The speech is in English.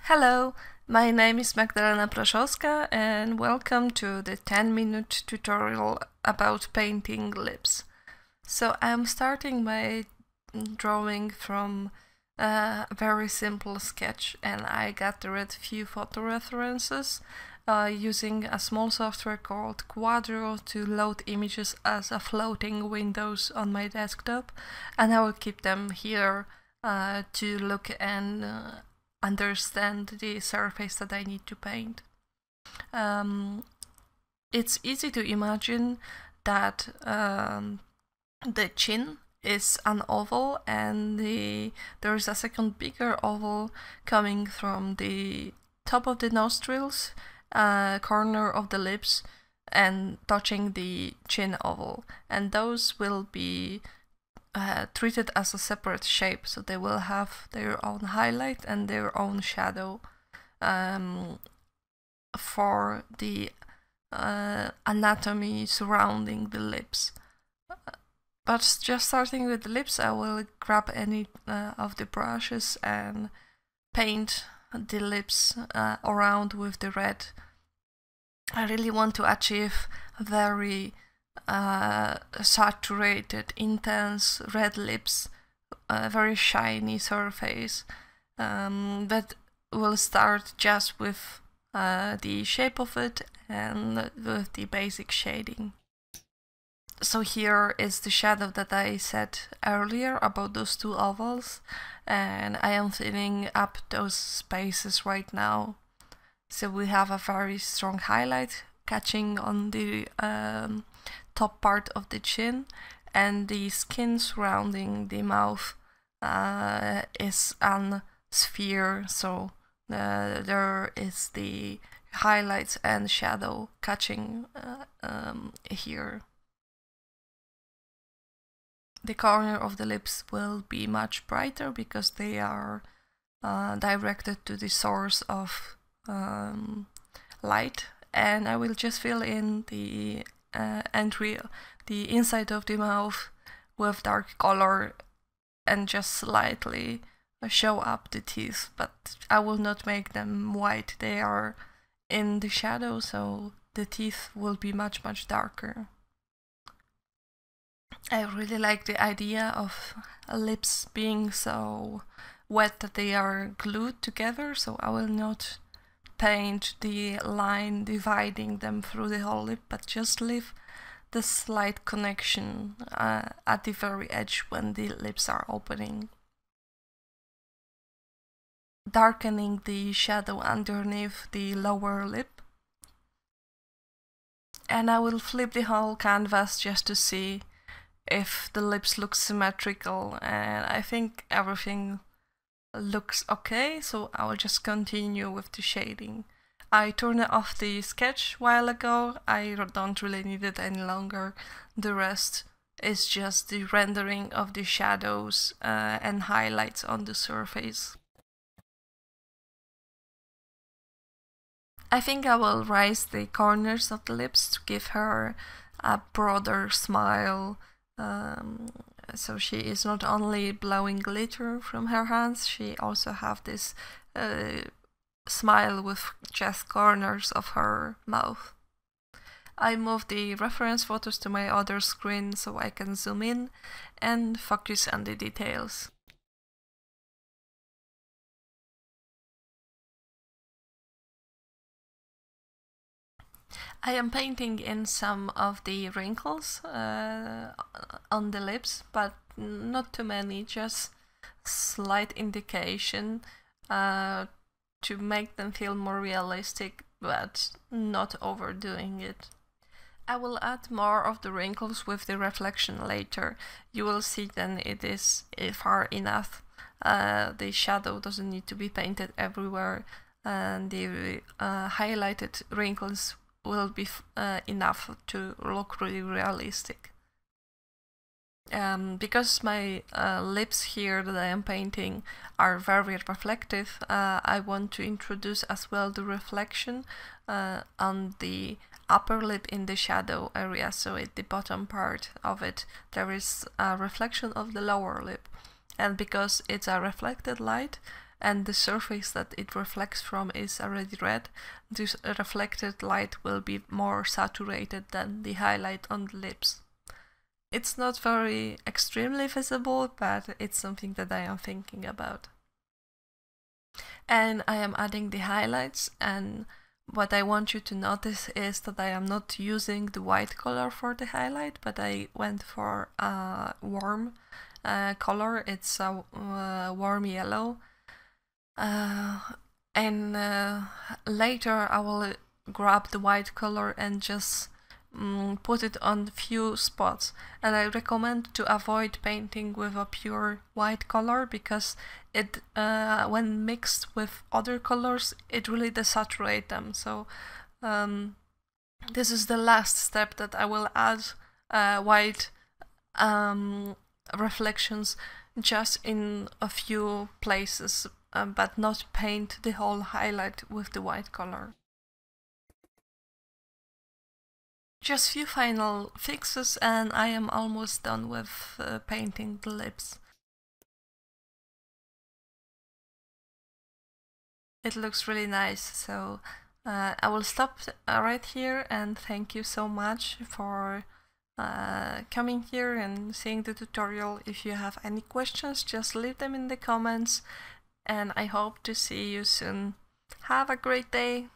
Hello, my name is Magdalena Proszowska and welcome to the 10-minute tutorial about painting lips. So I'm starting my drawing from a very simple sketch, and I gathered few photo references using a small software called Quadro to load images as a floating windows on my desktop, and I will keep them here to look and understand the surface that I need to paint. It's easy to imagine that the chin is an oval and there's a second bigger oval coming from the top of the nostrils, corner of the lips, and touching the chin oval, and those will be treated as a separate shape, so they will have their own highlight and their own shadow for the anatomy surrounding the lips. But just starting with the lips, I will grab any of the brushes and paint the lips around with the red. I really want to achieve very saturated, intense red lips, a very shiny surface, that will start just with the shape of it and with the basic shading. So here is the shadow that I said earlier about those two ovals, and I am filling up those spaces right now. So we have a very strong highlight catching on the top part of the chin, and the skin surrounding the mouth is a sphere, so there is the highlights and shadow catching here. The corner of the lips will be much brighter because they are directed to the source of light, and I will just fill in the the inside of the mouth with dark color and just slightly show up the teeth, but I will not make them white. They are in the shadow, so the teeth will be much darker. I really like the idea of lips being so wet that they are glued together, so I will not paint the line dividing them through the whole lip, but just leave the slight connection at the very edge when the lips are opening. Darkening the shadow underneath the lower lip. And I will flip the whole canvas just to see if the lips look symmetrical, and I think everything looks okay, so I will just continue with the shading. I turned off the sketch a while ago. I don't really need it any longer. The rest is just the rendering of the shadows and highlights on the surface. I think I will raise the corners of the lips to give her a broader smile. So she is not only blowing glitter from her hands, she also have this smile with just corners of her mouth. I moved the reference photos to my other screen so I can zoom in and focus on the details. I am painting in some of the wrinkles on the lips, but not too many, just slight indication to make them feel more realistic, but not overdoing it. I will add more of the wrinkles with the reflection later. You will see then it is far enough. The shadow doesn't need to be painted everywhere, and the highlighted wrinkles will be enough to look really realistic. Because my lips here that I am painting are very reflective, I want to introduce as well the reflection on the upper lip in the shadow area, so at the bottom part of it there is a reflection of the lower lip, and because it's a reflected light, and the surface that it reflects from is already red, this reflected light will be more saturated than the highlight on the lips. It's not very extremely visible, but it's something that I am thinking about. And I am adding the highlights, and what I want you to notice is that I am not using the white color for the highlight, but I went for a warm color. It's a warm yellow. And later I will grab the white color and just put it on few spots, and I recommend to avoid painting with a pure white color because it when mixed with other colors it really desaturates them. So this is the last step that I will add white reflections just in a few places, but not paint the whole highlight with the white color. Just few final fixes and I am almost done with painting the lips. It looks really nice, so I will stop right here and thank you so much for coming here and seeing the tutorial. If you have any questions, just leave them in the comments, and I hope to see you soon. Have a great day!